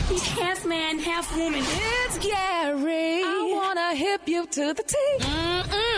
He's half man, half woman. It's Gary. I wanna hip you to the T.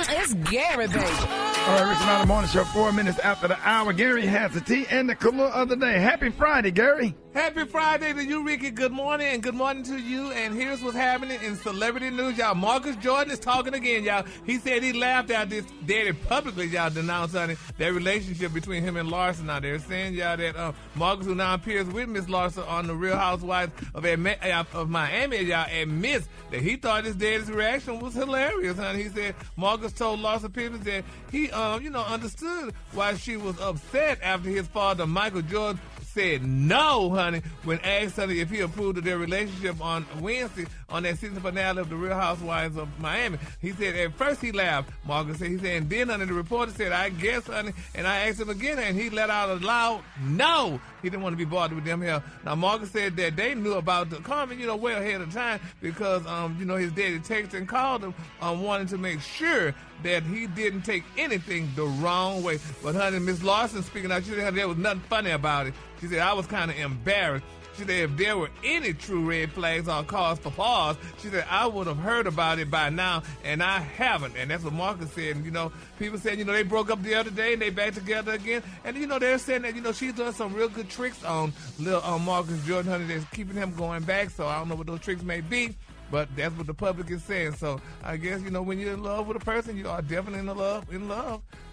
It's Gary, baby. All right, Rick and Anna Morning Show, 4 minutes after the hour. Gary has the tea and the cooler of the day. Happy Friday, Gary. Happy Friday to you, Ricky. Good morning, and good morning to you. And here's what's happening in celebrity news, y'all. Marcus Jordan is talking again, y'all. He said he laughed at this daddy publicly, y'all, denouncing that relationship between him and Larsa. Now, they're saying, y'all, that Marcus, who now appears with Miss Larsa on The Real Housewives of Miami, y'all, admits that he thought his daddy's reaction was hilarious, honey. He said Marcus told Larsa Pippen that he, understood why she was upset after his father, Michael Jordan, said no, honey, when asked honey if he approved of their relationship on Wednesday on that season finale of The Real Housewives of Miami. He said at first he laughed, Marcus said. He said, and then honey, the reporter said, I guess, honey, and I asked him again, and he let out a loud no. He didn't want to be bothered with them here. Now, Marcus said that they knew about the comment, well ahead of time because, his daddy texted and called him wanting to make sure that he didn't take anything the wrong way. But, honey, Miss Larson speaking out, she said there was nothing funny about it. She said, I was kind of embarrassed. She said, if there were any true red flags or cause for pause, she said, I would have heard about it by now, and I haven't. And that's what Marcus said. And, people said, they broke up the other day and they back together again. And, they're saying that, she's doing some real good tricks on little Marcus Jordan, honey, that's keeping him going back. So I don't know what those tricks may be, but that's what the public is saying. So I guess, when you're in love with a person, you are definitely in love,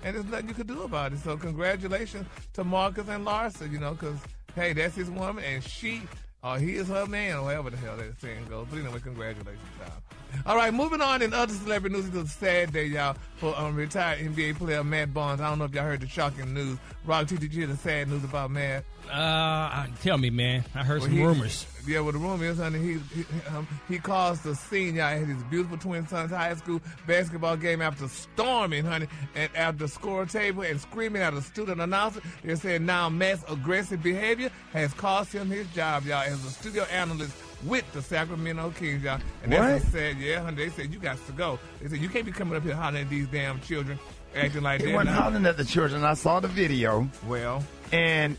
and there's nothing you can do about it. So congratulations to Marcus and Larsa, because, hey, that's his woman, and he is her man, or whatever the hell that saying goes. But anyway, congratulations, y'all. All right, moving on in other celebrity news. It's a sad day, y'all, for retired NBA player Matt Barnes. I don't know if y'all heard the shocking news. Rob, did you hear the sad news about Matt? Tell me, man. I heard some rumors. Yeah, well, the rumor is, honey, he caused the scene, y'all, at his beautiful twin son's high school basketball game after storming, honey, and at the score table and screaming at a student announcer. They're saying now Matt's aggressive behavior has cost him his job, y'all, as a studio analyst with the Sacramento Kings, y'all. And that's what said, yeah, honey, they said, you got to go. They said, you can't be coming up here hollering at these damn children, acting like that. He wasn't hollering at the children. I saw the video. Well. And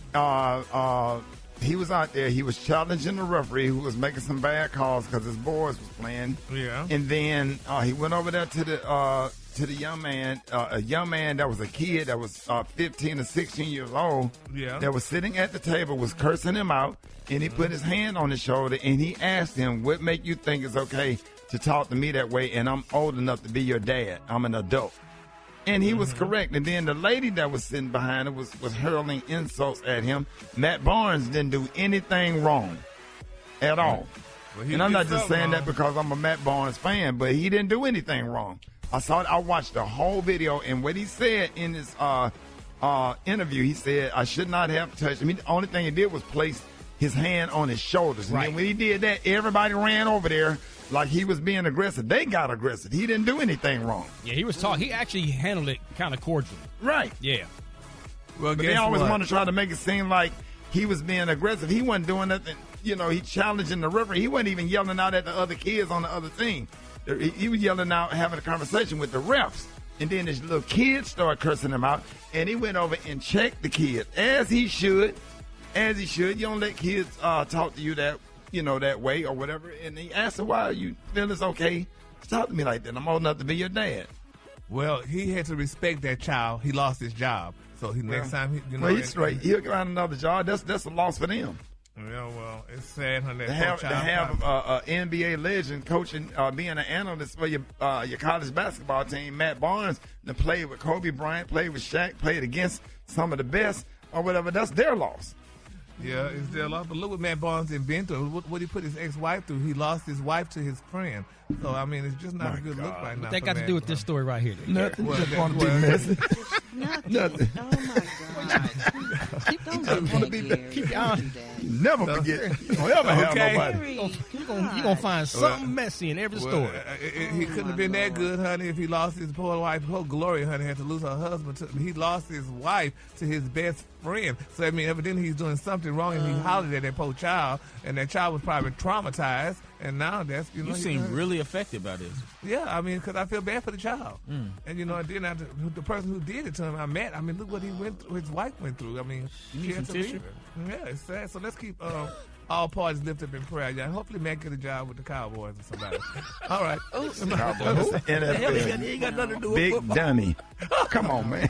he was out there. He was challenging the referee who was making some bad calls because his boys was playing. Yeah. And then he went over there to the young man, a young man that was a kid that was 15 or 16 years old. Yeah. That was sitting at the table, was cursing him out, and he put his hand on his shoulder and he asked him, "What make you think it's okay to talk to me that way? And I'm old enough to be your dad. I'm an adult." And he was correct. And then the lady that was sitting behind him was hurling insults at him. Matt Barnes didn't do anything wrong at all. Well, and I'm not just saying that because I'm a Matt Barnes fan, but he didn't do anything wrong. I watched the whole video, and what he said in his interview, he said, I should not have touched him. The only thing he did was place his hand on his shoulders. And then when he did that, everybody ran over there like he was being aggressive. They got aggressive. He didn't do anything wrong. Yeah, he was talking. He actually handled it kind of cordially. Right. Yeah. Well, but they always want to try to make it seem like he was being aggressive. He wasn't doing nothing. He challenging the referee. He wasn't even yelling out at the other kids on the other team. He was yelling out, having a conversation with the refs. And then this little kid started cursing him out. And he went over and checked the kid, as he should. As he should. You don't let kids talk to you that way or whatever. And he asked him, why you feel it's okay to talk to me like that? I'm old enough to be your dad. Well, he had to respect that child. He lost his job. So next time, he's straight. He'll get around another job. That's a loss for them. Yeah, well, it's sad, honey. To have an NBA legend coaching, being an analyst for your college basketball team, Matt Barnes, to play with Kobe Bryant, played with Shaq, played against some of the best or whatever. That's their loss. Yeah, it's their loss. But look what Matt Barnes has been through. What he put his ex-wife through. He lost his wife to his friend. So, I mean, it's just not a good look right now. What that got to do with this story right here? Nothing. Just want to be messy. Nothing. Oh, my God. Don't do that, Keep on. Never forget. Don't ever have nobody. You're going to find something messy in every story. He couldn't have been that good, honey, if he lost his poor wife. Poor Gloria, honey, had to lose her husband. He lost his wife to his best friend. So, I mean, evidently he's doing something wrong, and he hollered at that poor child, and that child was probably traumatized. And now that's, You seem really affected by this. Yeah, I mean, because I feel bad for the child. And, and then after, the person who did it to him, I mean, look what he went through, his wife went through. I mean, You need some tissue? Yeah, it's sad. So let's keep all parties lift up in prayer, y'all. Hopefully, Matt get a job with the Cowboys or somebody. All right. NFL. He ain't got nothing to do with Big football. dummy. Come on, man.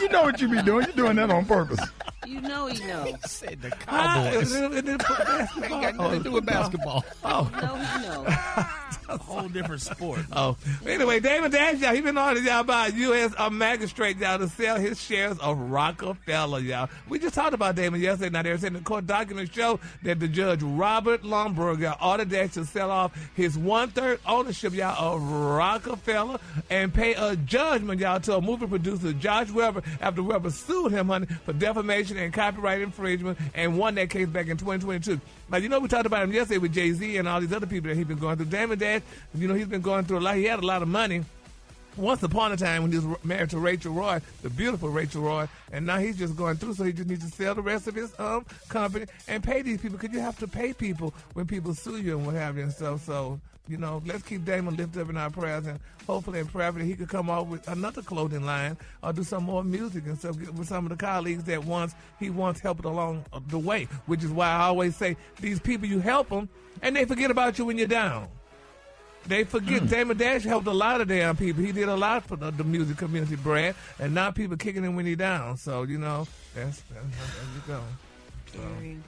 You know what you be doing. You're doing that on purpose. You know he knows. Said the Ah, Cowboys. it didn't put basketball. Ain't got nothing to do with basketball. No, he knows. A whole different sport. Oh, anyway, Damon Dash, y'all, he been ordered, y'all, by a U.S. magistrate, y'all, to sell his shares of Rockefeller, y'all. We just talked about Damon yesterday. Now, they're saying the court documents show that the judge, Robert Lomberg, y'all, ordered Dash to sell off his 1/3 ownership, y'all, of Rockefeller and pay a judgment, y'all, to a movie producer, Josh Weber, after Weber sued him, honey, for defamation and copyright infringement and won that case back in 2022. Now, you know, we talked about him yesterday with Jay-Z and all these other people that he's been going through. Damon Dash, you know, he's been going through a lot. He had a lot of money once upon a time when he was married to Rachel Roy, the beautiful Rachel Roy, and now he's just going through, so he just needs to sell the rest of his company and pay these people, because you have to pay people when people sue you and what have you and stuff. So, you know, let's keep Damon lifted up in our prayers, and hopefully and prayerfully he could come out with another clothing line or do some more music and stuff with some of the colleagues that he once helped along the way, which is why I always say these people, you help them and they forget about you when you're down. They forget. Damon Dash helped a lot of damn people. He did a lot for the music community, Brad, and now people kicking him when he's down. So, you know, that's there you go. Gary.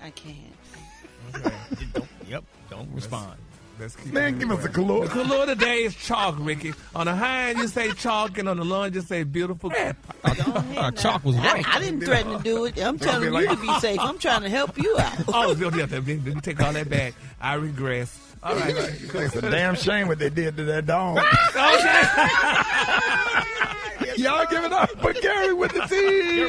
I can't. Okay. Don't respond. Let's keep Man, give us a color. The color today is chalk, Ricky. On the high end, you say chalk, and on the low end, you say beautiful. Chalk was right. I didn't threaten to do it. I'm telling you to be safe. I'm trying to help you out. Oh, let me take all that back. I regress. All right. It's a damn shame what they did to that dog. Okay. Y'all give it up for Gary with the team.